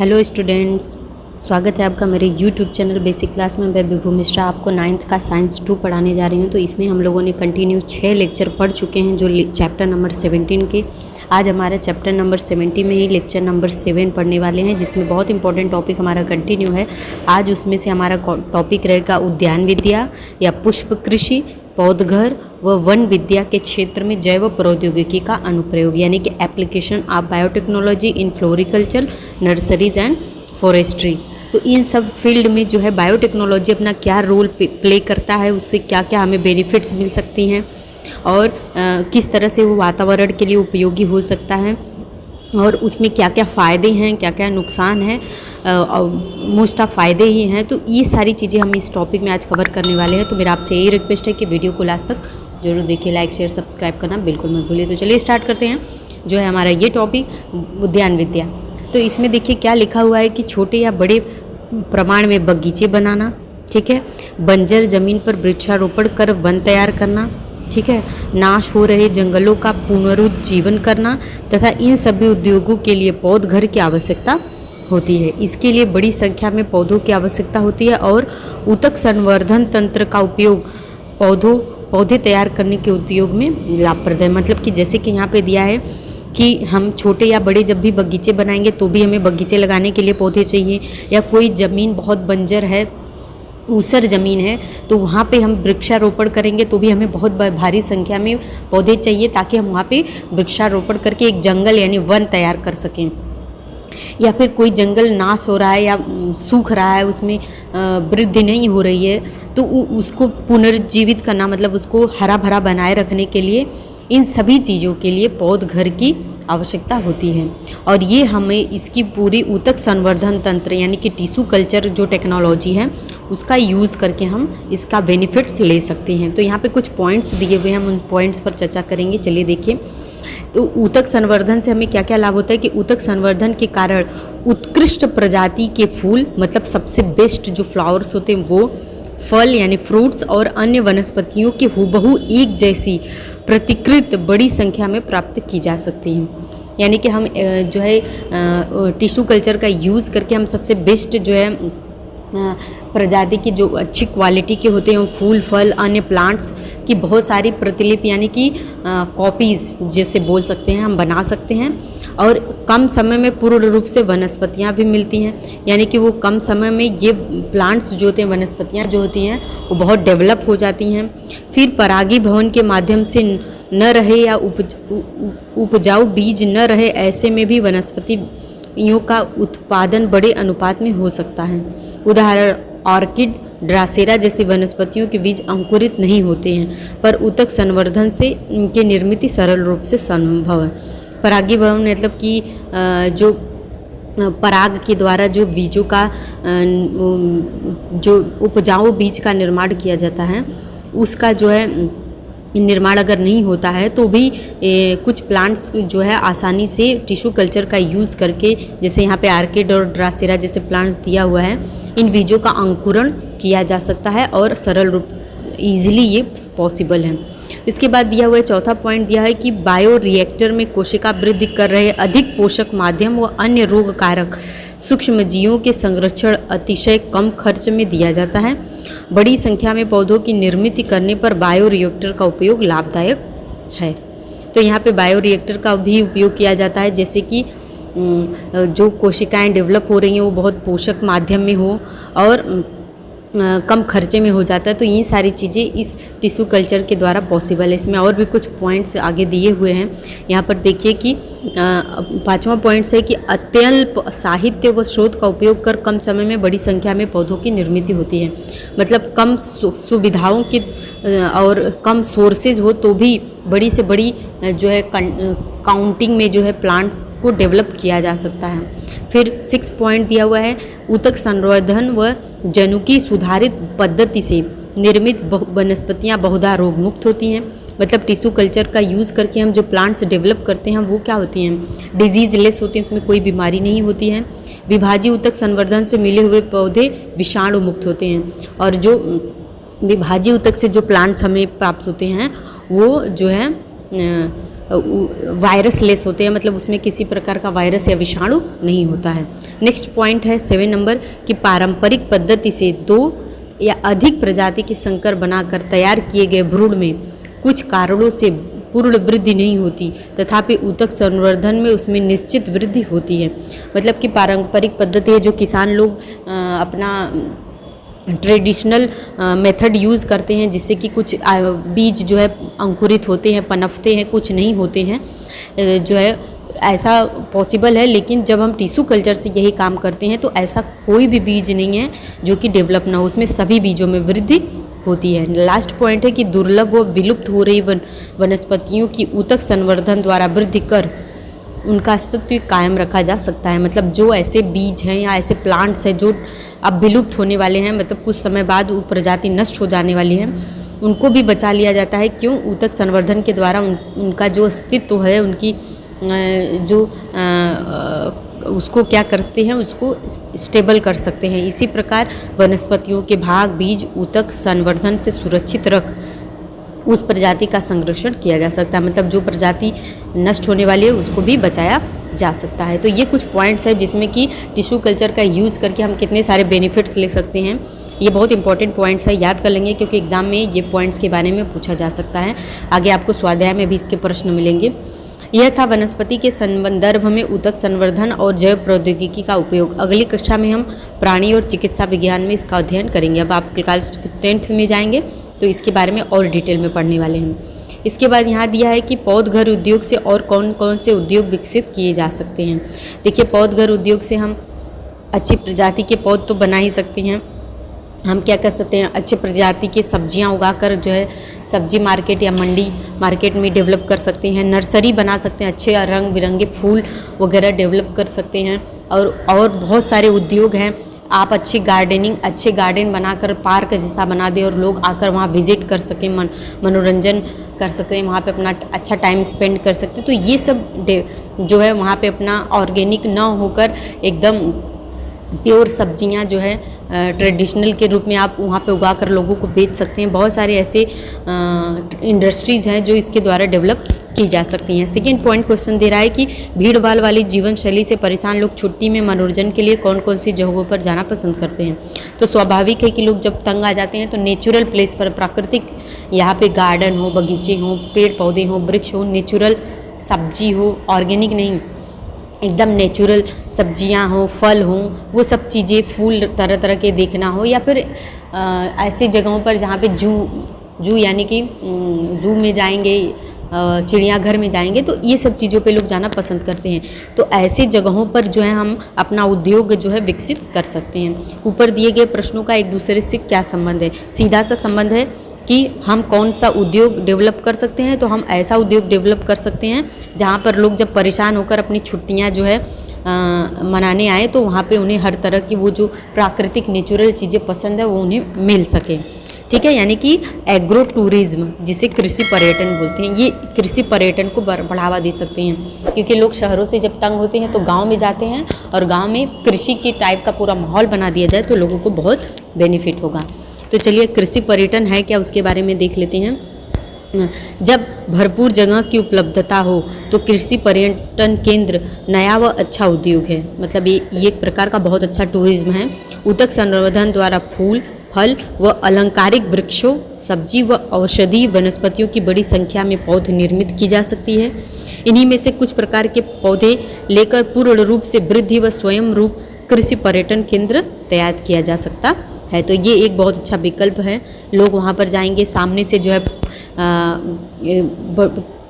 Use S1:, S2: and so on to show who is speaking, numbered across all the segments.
S1: Hello students, स्वागत है आपका मेरे यूट्यूब चैनल बेसिक क्लास में। मैं विभू मिश्रा आपको 9th का साइंस 2 पढ़ाने जा रही हूँ। तो इसमें हम लोगों ने कंटिन्यू 6 लेक्चर पढ़ चुके हैं जो चैप्टर नंबर 17 के। आज हमारे चैप्टर नंबर 70 में ही लेक्चर नंबर 7 पढ़ने वाले हैं, जिसमें बहुत इंपॉर्टेंट टॉपिक हमारा कंटिन्यू है। आज उसमें से हमारा टॉपिक रहेगा उद्यान विद्या या पुष्प कृषि, पौधघर व वन विद्या के क्षेत्र में जैव प्रौद्योगिकी का अनुप्रयोग, यानी कि application of biotechnology in floriculture, nurseries and forestry. तो इन सब फील्ड में जो है बायोटेक्नोलॉजी अपना क्या रोल प्ले करता है, उससे क्या क्या हमें बेनिफिट्स मिल सकती हैं और किस तरह से वो वातावरण के लिए उपयोगी हो सकता है और उसमें क्या क्या फ़ायदे हैं, क्या क्या नुकसान है, मोस्ट ऑफ फ़ायदे ही हैं। तो ये सारी चीज़ें हम इस टॉपिक में आज कवर करने वाले हैं। तो मेरा आपसे यही रिक्वेस्ट है कि वीडियो को लास्ट तक जरूर देखिए, लाइक शेयर सब्सक्राइब करना बिल्कुल मत भूलिए। तो चलिए स्टार्ट करते हैं जो है हमारा ये टॉपिक उद्यान विद्या। तो इसमें देखिए क्या लिखा हुआ है कि छोटे या बड़े प्रमाण में बगीचे बनाना, ठीक है, बंजर ज़मीन पर वृक्षारोपण कर वन तैयार करना, ठीक है, नाश हो रहे जंगलों का पुनरुज्जीवन करना तथा इन सभी उद्योगों के लिए पौधघर की आवश्यकता होती है। इसके लिए बड़ी संख्या में पौधों की आवश्यकता होती है और ऊतक संवर्धन तंत्र का उपयोग पौधे तैयार करने के उद्योग में लाभप्रद है। मतलब कि जैसे कि यहाँ पे दिया है कि हम छोटे या बड़े जब भी बगीचे बनाएंगे तो भी हमें बगीचे लगाने के लिए पौधे चाहिए, या कोई ज़मीन बहुत बंजर है, ऊसर ज़मीन है, तो वहाँ पे हम वृक्षारोपण करेंगे तो भी हमें बहुत भारी संख्या में पौधे चाहिए ताकि हम वहाँ पे वृक्षारोपण करके एक जंगल यानी वन तैयार कर सकें। या फिर कोई जंगल नाश हो रहा है या सूख रहा है, उसमें वृद्धि नहीं हो रही है, तो उसको पुनर्जीवित करना, मतलब उसको हरा भरा बनाए रखने के लिए इन सभी चीज़ों के लिए पौधघर की आवश्यकता होती है। और ये हमें इसकी पूरी ऊतक संवर्धन तंत्र यानी कि टिश्यू कल्चर जो टेक्नोलॉजी है उसका यूज़ करके हम इसका बेनिफिट्स ले सकते हैं। तो यहाँ पे कुछ पॉइंट्स दिए हुए हैं, हम उन पॉइंट्स पर चर्चा करेंगे। चलिए देखिए, तो ऊतक संवर्धन से हमें क्या क्या लाभ होता है कि ऊतक संवर्धन के कारण उत्कृष्ट प्रजाति के फूल, मतलब सबसे बेस्ट जो फ्लावर्स होते हैं वो, फल यानी फ्रूट्स और अन्य वनस्पतियों की हूबहू एक जैसी प्रतिकृत बड़ी संख्या में प्राप्त की जा सकती हैं। यानी कि हम जो है टिश्यू कल्चर का यूज़ करके हम सबसे बेस्ट जो है प्रजाति की जो अच्छी क्वालिटी के होते हैं फूल, फल, अन्य प्लांट्स की बहुत सारी प्रतिलिपि यानी कि कॉपीज़ जैसे बोल सकते हैं हम बना सकते हैं। और कम समय में पूर्ण रूप से वनस्पतियाँ भी मिलती हैं, यानी कि वो कम समय में ये प्लांट्स जो होते हैं, वनस्पतियाँ जो होती हैं वो बहुत डेवलप हो जाती हैं। फिर परागी भवन के माध्यम से न रहे या उपजाऊ बीज न रहे, ऐसे में भी वनस्पतियों का उत्पादन बड़े अनुपात में हो सकता है। उदाहरण ऑर्किड, ड्रासेरा जैसी वनस्पतियों के बीज अंकुरित नहीं होते हैं, पर ऊतक संवर्धन से इनकी निर्मित सरल रूप से संभव है। परागी भवन मतलब कि जो पराग के द्वारा जो बीजों का जो उपजाऊ बीज का निर्माण किया जाता है, उसका जो है निर्माण अगर नहीं होता है तो भी कुछ प्लांट्स जो है आसानी से टिश्यू कल्चर का यूज़ करके, जैसे यहाँ पे आर्किड और ड्रासेरा जैसे प्लांट्स दिया हुआ है, इन बीजों का अंकुरण किया जा सकता है और सरल रूप ईजिली ये पॉसिबल है। इसके बाद दिया हुआ है चौथा पॉइंट दिया है कि बायो रिएक्टर में कोशिका वृद्धि कर रहे अधिक पोषक माध्यम व अन्य रोग कारक सूक्ष्मजीवों के संरक्षण अतिशय कम खर्च में दिया जाता है। बड़ी संख्या में पौधों की निर्मित करने पर बायो रिएक्टर का उपयोग लाभदायक है। तो यहाँ पे बायो रिएक्टर का भी उपयोग किया जाता है, जैसे कि जो कोशिकाएं डेवलप हो रही हैं वो बहुत पोषक माध्यम में हो और कम खर्चे में हो जाता है। तो ये सारी चीज़ें इस टिश्यू कल्चर के द्वारा पॉसिबल है। इसमें और भी कुछ पॉइंट्स आगे दिए हुए हैं। यहाँ पर देखिए कि 5वां पॉइंट्स है कि अत्यल्प साहित्य व स्रोत का उपयोग कर कम समय में बड़ी संख्या में पौधों की निर्मित होती है। मतलब कम सुविधाओं के और कम सोर्सेज हो तो भी बड़ी से बड़ी जो है काउंटिंग में जो है प्लांट्स को डेवलप किया जा सकता है। फिर 6 पॉइंट दिया हुआ है ऊतक संवर्धन व जनुकी सुधारित पद्धति से निर्मित वनस्पतियाँ बहुधा रोग मुक्त होती हैं। मतलब टिश्यू कल्चर का यूज़ करके हम जो प्लांट्स डेवलप करते हैं वो क्या होती हैं, डिजीज़ लेस होती हैं, उसमें कोई बीमारी नहीं होती है। विभाजी ऊतक संवर्धन से मिले हुए पौधे विषाणु मुक्त होते हैं और जो विभाजी ऊतक से जो प्लांट्स हमें प्राप्त होते हैं वो जो है वायरस लेस होते हैं, मतलब उसमें किसी प्रकार का वायरस या विषाणु नहीं होता है। नेक्स्ट पॉइंट है 7 नंबर कि पारंपरिक पद्धति से 2 या अधिक प्रजाति की संकर बनाकर तैयार किए गए भ्रूण में कुछ कारणों से पूर्ण वृद्धि नहीं होती, तथापि ऊतक संवर्धन में उसमें निश्चित वृद्धि होती है। मतलब कि पारंपरिक पद्धति है जो किसान लोग अपना ट्रेडिशनल मेथड यूज़ करते हैं, जिससे कि कुछ बीज जो है अंकुरित होते हैं, पनपते हैं, कुछ नहीं होते हैं, जो है ऐसा पॉसिबल है। लेकिन जब हम टिश्यू कल्चर से यही काम करते हैं तो ऐसा कोई भी बीज नहीं है जो कि डेवलप ना हो, उसमें सभी बीजों में वृद्धि होती है। लास्ट पॉइंट है कि दुर्लभ व विलुप्त हो रही वनस्पतियों की ऊतक संवर्धन द्वारा वृद्धि कर उनका अस्तित्व कायम रखा जा सकता है। मतलब जो ऐसे बीज हैं या ऐसे प्लांट्स हैं जो अब विलुप्त होने वाले हैं, मतलब कुछ समय बाद वो प्रजाति नष्ट हो जाने वाली है, उनको भी बचा लिया जाता है। क्यों? ऊतक संवर्धन के द्वारा उनका जो अस्तित्व है, उनकी जो उसको क्या करते हैं, उसको स्टेबल कर सकते हैं। इसी प्रकार वनस्पतियों के भाग बीज ऊतक संवर्धन से सुरक्षित रख उस प्रजाति का संरक्षण किया जा सकता है। मतलब जो प्रजाति नष्ट होने वाली है उसको भी बचाया जा सकता है। तो ये कुछ पॉइंट्स है जिसमें कि टिश्यू कल्चर का यूज़ करके हम कितने सारे बेनिफिट्स ले सकते हैं। ये बहुत इंपॉर्टेंट पॉइंट्स है, याद कर लेंगे क्योंकि एग्जाम में ये पॉइंट्स के बारे में पूछा जा सकता है। आगे आपको स्वाध्याय में भी इसके प्रश्न मिलेंगे। यह था वनस्पति के संदर्भ में ऊतक संवर्धन और जैव प्रौद्योगिकी का उपयोग। अगली कक्षा में हम प्राणी और चिकित्सा विज्ञान में इसका अध्ययन करेंगे। अब आप क्लास 10th में जाएंगे तो इसके बारे में और डिटेल में पढ़ने वाले हैं। इसके बाद यहाँ दिया है कि पौधघर उद्योग से और कौन कौन से उद्योग विकसित किए जा सकते हैं। देखिए, पौधघर उद्योग से हम अच्छी प्रजाति के पौध तो बना ही सकते हैं। हम क्या कर सकते हैं, अच्छे प्रजाति की सब्जियां उगाकर जो है सब्जी मार्केट या मंडी मार्केट में डेवलप कर सकते हैं। नर्सरी बना सकते हैं, अच्छे रंग बिरंगे फूल वगैरह डेवलप कर सकते हैं। और बहुत सारे उद्योग हैं। आप अच्छी गार्डन बनाकर पार्क जैसा बना दें और लोग आकर वहाँ विजिट कर सकें, मनोरंजन कर सकते हैं, वहाँ पे अपना अच्छा टाइम स्पेंड कर सकते हैं। तो ये सब जो है वहाँ पे अपना ऑर्गेनिक ना होकर एकदम प्योर सब्जियां जो है ट्रेडिशनल के रूप में आप वहाँ पे उगा कर लोगों को बेच सकते हैं। बहुत सारे ऐसे इंडस्ट्रीज़ हैं जो इसके द्वारा डेवलप की जा सकती हैं। सेकेंड पॉइंट क्वेश्चन दे रहा है कि भीड़ भाड़ वाली जीवन शैली से परेशान लोग छुट्टी में मनोरंजन के लिए कौन कौन सी जगहों पर जाना पसंद करते हैं। तो स्वाभाविक है कि लोग जब तंग आ जाते हैं तो नेचुरल प्लेस पर, प्राकृतिक, यहाँ पे गार्डन हो, बगीचे हों, पेड़ पौधे हों, वृक्ष हो, नेचुरल सब्जी हो, ऑर्गेनिक नहीं, एकदम नेचुरल सब्जियां हो, फल हों, वो सब चीज़ें, फूल तरह तरह के देखना हो, या फिर ऐसी जगहों पर जहाँ पे जू यानी कि जू में जाएंगे, चिड़ियाघर में जाएंगे, तो ये सब चीज़ों पे लोग जाना पसंद करते हैं। तो ऐसे जगहों पर जो है हम अपना उद्योग जो है विकसित कर सकते हैं। ऊपर दिए गए प्रश्नों का एक दूसरे से क्या संबंध है? सीधा सा संबंध है कि हम कौन सा उद्योग डेवलप कर सकते हैं। तो हम ऐसा उद्योग डेवलप कर सकते हैं जहाँ पर लोग जब परेशान होकर अपनी छुट्टियाँ जो है मनाने आए तो वहाँ पे उन्हें हर तरह की वो जो प्राकृतिक नेचुरल चीज़ें पसंद है वो उन्हें मिल सके। ठीक है, यानी कि एग्रो टूरिज्म, जिसे कृषि पर्यटन बोलते हैं, ये कृषि पर्यटन को बढ़ावा दे सकते हैं। क्योंकि लोग शहरों से जब तंग होते हैं तो गांव में जाते हैं और गांव में कृषि के टाइप का पूरा माहौल बना दिया जाए तो लोगों को बहुत बेनिफिट होगा। तो चलिए, कृषि पर्यटन है क्या उसके बारे में देख लेते हैं। जब भरपूर जगह की उपलब्धता हो तो कृषि पर्यटन केंद्र नया व अच्छा उद्योग है। मतलब ये एक प्रकार का बहुत अच्छा टूरिज्म है। ऊतक संवर्धन द्वारा फूल, फल व अलंकारिक वृक्षों, सब्जी व औषधीय वनस्पतियों की बड़ी संख्या में पौध निर्मित की जा सकती है। इन्हीं में से कुछ प्रकार के पौधे लेकर पूर्ण रूप से वृद्धि व स्वयं रूप कृषि पर्यटन केंद्र तैयार किया जा सकता है। तो ये एक बहुत अच्छा विकल्प है। लोग वहाँ पर जाएंगे, सामने से जो है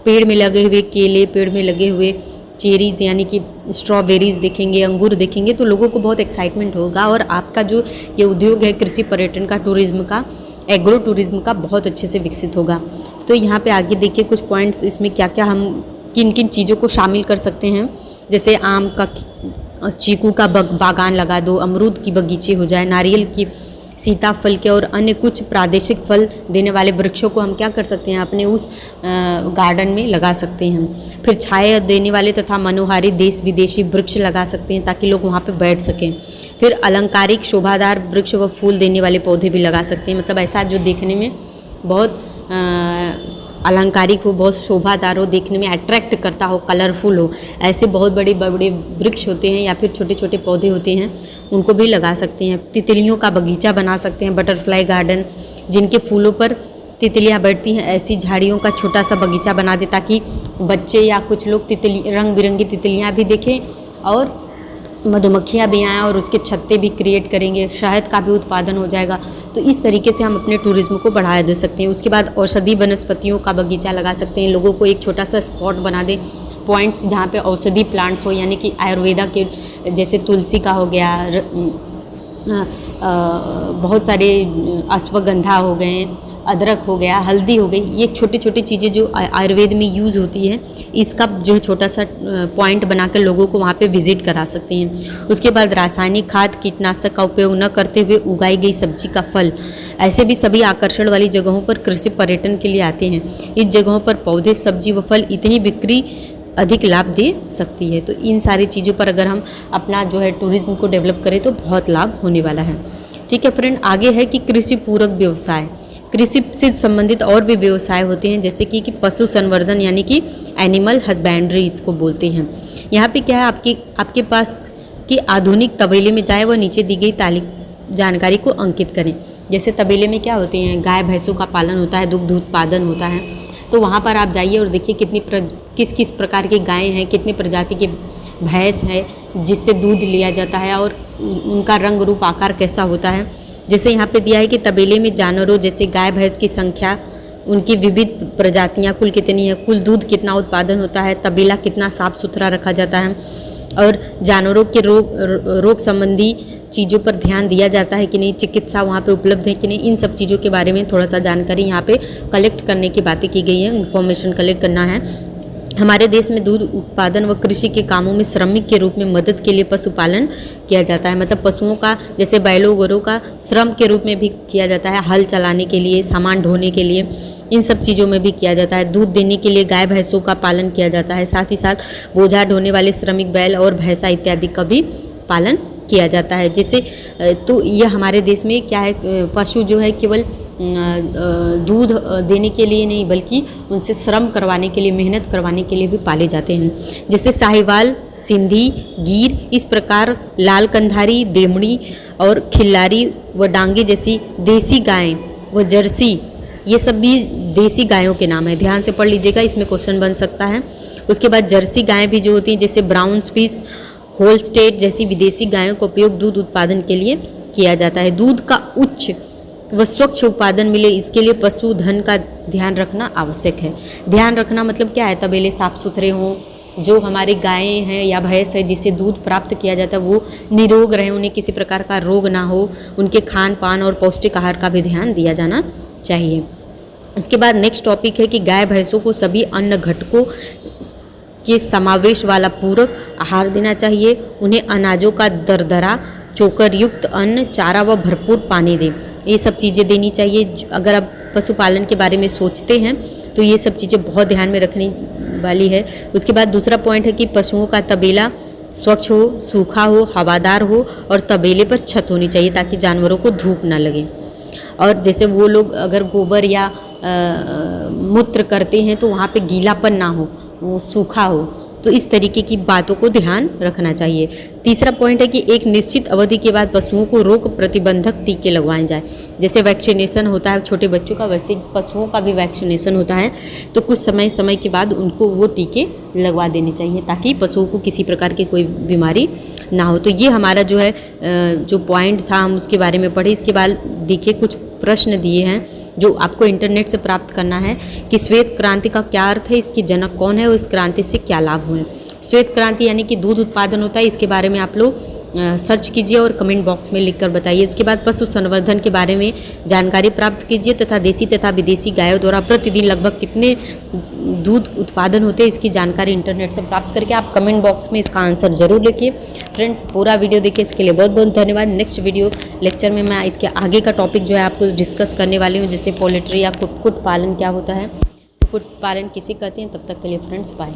S1: पेड़ में लगे हुए केले, पेड़ में लगे हुए चेरीज यानी कि स्ट्रॉबेरीज देखेंगे, अंगूर देखेंगे, तो लोगों को बहुत एक्साइटमेंट होगा और आपका जो ये उद्योग है कृषि पर्यटन का, टूरिज्म का, एग्रो टूरिज्म का, बहुत अच्छे से विकसित होगा। तो यहाँ पे आगे देखिए कुछ पॉइंट्स, इसमें क्या क्या हम किन किन चीज़ों को शामिल कर सकते हैं। जैसे आम का, चीकू का बागान लगा दो, अमरूद की बगीचे हो जाए, नारियल की, सीताफल के और अन्य कुछ प्रादेशिक फल देने वाले वृक्षों को हम क्या कर सकते हैं, अपने उस गार्डन में लगा सकते हैं। फिर छाया देने वाले तथा मनोहारी देश विदेशी वृक्ष लगा सकते हैं ताकि लोग वहाँ पे बैठ सकें। फिर अलंकारिक शोभादार वृक्ष व फूल देने वाले पौधे भी लगा सकते हैं। मतलब ऐसा जो देखने में बहुत अलंकारिक हो, बहुत शोभादार हो, देखने में अट्रैक्ट करता हो, कलरफुल हो, ऐसे बहुत बड़े बड़े वृक्ष होते हैं या फिर छोटे छोटे पौधे होते हैं, उनको भी लगा सकते हैं। तितलियों का बगीचा बना सकते हैं, बटरफ्लाई गार्डन, जिनके फूलों पर तितलियाँ बैठती हैं, ऐसी झाड़ियों का छोटा सा बगीचा बना दे ताकि बच्चे या कुछ लोग रंग बिरंगी तितलियाँ भी देखें और मधुमक्खियाँ भी आएँ और उसके छत्ते भी क्रिएट करेंगे, शहद का भी उत्पादन हो जाएगा। तो इस तरीके से हम अपने टूरिज्म को बढ़ावा दे सकते हैं। उसके बाद औषधि वनस्पतियों का बगीचा लगा सकते हैं, लोगों को एक छोटा सा स्पॉट बना दें, पॉइंट्स जहाँ पे औषधि प्लांट्स हो, यानी कि आयुर्वेदा के जैसे तुलसी का हो गया, बहुत सारे अश्वगंधा हो गए, अदरक हो गया, हल्दी हो गई, ये छोटी छोटी चीज़ें जो आयुर्वेद में यूज़ होती है, इसका जो है छोटा सा पॉइंट बनाकर लोगों को वहाँ पे विजिट करा सकते हैं। उसके बाद रासायनिक खाद कीटनाशक का उपयोग न करते हुए उगाई गई सब्जी का फल, ऐसे भी सभी आकर्षण वाली जगहों पर कृषि पर्यटन के लिए आते हैं। इस जगहों पर पौधे, सब्जी व फल इतनी बिक्री अधिक लाभ दे सकती है। तो इन सारी चीज़ों पर अगर हम अपना जो है टूरिज्म को डेवलप करें तो बहुत लाभ होने वाला है। ठीक है फ्रेंड, आगे है कि कृषि पूरक व्यवसाय। कृषि से संबंधित और भी व्यवसाय होते हैं, जैसे कि पशु संवर्धन यानी कि एनिमल हस्बेंड्री इसको बोलते हैं। यहाँ पे क्या है, आपके पास कि आधुनिक तबेले में जाए व नीचे दी गई जानकारी को अंकित करें। जैसे तबेले में क्या होते हैं, गाय भैंसों का पालन होता है, दुग्ध उत्पादन होता है, तो वहाँ पर आप जाइए और देखिए किस किस प्रकार की गायें हैं, कितने प्रजाति के भैंस है जिससे दूध लिया जाता है और उनका रंग रूप आकार कैसा होता है। जैसे यहाँ पे दिया है कि तबेले में जानवरों जैसे गाय भैंस की संख्या, उनकी विविध प्रजातियाँ कुल कितनी है, कुल दूध कितना उत्पादन होता है, तबेला कितना साफ सुथरा रखा जाता है और जानवरों के रोग संबंधी चीज़ों पर ध्यान दिया जाता है कि नहीं, चिकित्सा वहाँ पे उपलब्ध है कि नहीं, इन सब चीज़ों के बारे में थोड़ा सा जानकारी यहाँ पे कलेक्ट करने की बातें की गई है, इन्फॉर्मेशन कलेक्ट करना है। हमारे देश में दूध उत्पादन व कृषि के कामों में श्रमिक के रूप में मदद के लिए पशुपालन किया जाता है। मतलब पशुओं का, जैसे बैलों गोरों का श्रम के रूप में भी किया जाता है, हल चलाने के लिए, सामान ढोने के लिए, इन सब चीज़ों में भी किया जाता है। दूध देने के लिए गाय भैंसों का पालन किया जाता है, साथ ही साथ बोझा ढोने वाले श्रमिक बैल और भैंसा इत्यादि का भी पालन किया जाता है। जैसे तो यह हमारे देश में क्या है, पशु जो है केवल दूध देने के लिए नहीं बल्कि उनसे श्रम करवाने के लिए, मेहनत करवाने के लिए भी पाले जाते हैं। जैसे साहिवाल, सिंधी, गीर, इस प्रकार लाल कंधारी, देमड़ी और खिल्लारी व डांगी जैसी देसी गायें व जर्सी, ये सब भी देसी गायों के नाम है, ध्यान से पढ़ लीजिएगा, इसमें क्वेश्चन बन सकता है। उसके बाद जर्सी गायें भी जो होती हैं, जैसे ब्राउन स्विस, होलस्टेट जैसी विदेशी गायों का उपयोग दूध उत्पादन के लिए किया जाता है। दूध का उच्च व स्वच्छ उत्पादन मिले, इसके लिए पशुधन का ध्यान रखना आवश्यक है। ध्यान रखना मतलब क्या है, तबेले साफ सुथरे हों, जो हमारी गायें हैं या भैंस है जिससे दूध प्राप्त किया जाता है वो निरोग रहे, उन्हें किसी प्रकार का रोग ना हो, उनके खान पान और पौष्टिक आहार का भी ध्यान दिया जाना चाहिए। इसके बाद नेक्स्ट टॉपिक है कि गाय भैंसों को सभी अन्य घटकों के समावेश वाला पूरक आहार देना चाहिए। उन्हें अनाजों का दरदरा, चोकर युक्त अन्न, चारा व भरपूर पानी दें, ये सब चीज़ें देनी चाहिए। अगर आप पशुपालन के बारे में सोचते हैं तो ये सब चीज़ें बहुत ध्यान में रखने वाली है। उसके बाद दूसरा पॉइंट है कि पशुओं का तबेला स्वच्छ हो, सूखा हो, हवादार हो और तबेले पर छत होनी चाहिए ताकि जानवरों को धूप ना लगे। और जैसे वो लोग अगर गोबर या मूत्र करते हैं तो वहाँ पे गीलापन ना हो, वो सूखा हो, तो इस तरीके की बातों को ध्यान रखना चाहिए। तीसरा पॉइंट है कि एक निश्चित अवधि के बाद पशुओं को रोग प्रतिबंधक टीके लगवाए जाए। जैसे वैक्सीनेशन होता है छोटे बच्चों का, वैसे पशुओं का भी वैक्सीनेशन होता है, तो कुछ समय के बाद उनको वो टीके लगवा देने चाहिए ताकि पशुओं को किसी प्रकार की कोई बीमारी ना हो। तो ये हमारा जो है जो पॉइंट था हम उसके बारे में पढ़े। इसके बाद देखिए कुछ प्रश्न दिए हैं जो आपको इंटरनेट से प्राप्त करना है कि श्वेत क्रांति का क्या अर्थ है, इसकी जनक कौन है और इस क्रांति से क्या लाभ हुए। श्वेत क्रांति यानी कि दूध उत्पादन होता है, इसके बारे में आप लोग सर्च कीजिए और कमेंट बॉक्स में लिखकर बताइए। इसके बाद पशु संवर्धन के बारे में जानकारी प्राप्त कीजिए तथा देसी तथा विदेशी गायों द्वारा प्रतिदिन लगभग कितने दूध उत्पादन होते हैं इसकी जानकारी इंटरनेट से प्राप्त करके आप कमेंट बॉक्स में इसका आंसर जरूर लिखिए। फ्रेंड्स पूरा वीडियो देखिए, इसके लिए बहुत बहुत धन्यवाद। नेक्स्ट वीडियो लेक्चर में मैं इसके आगे का टॉपिक जो है आपको डिस्कस करने वाली हूँ, जैसे पोल्ट्री या कुक्कुट पालन क्या होता है, कुक्कुट पालन किसे कहते हैं। तब तक के लिए फ्रेंड्स बाय।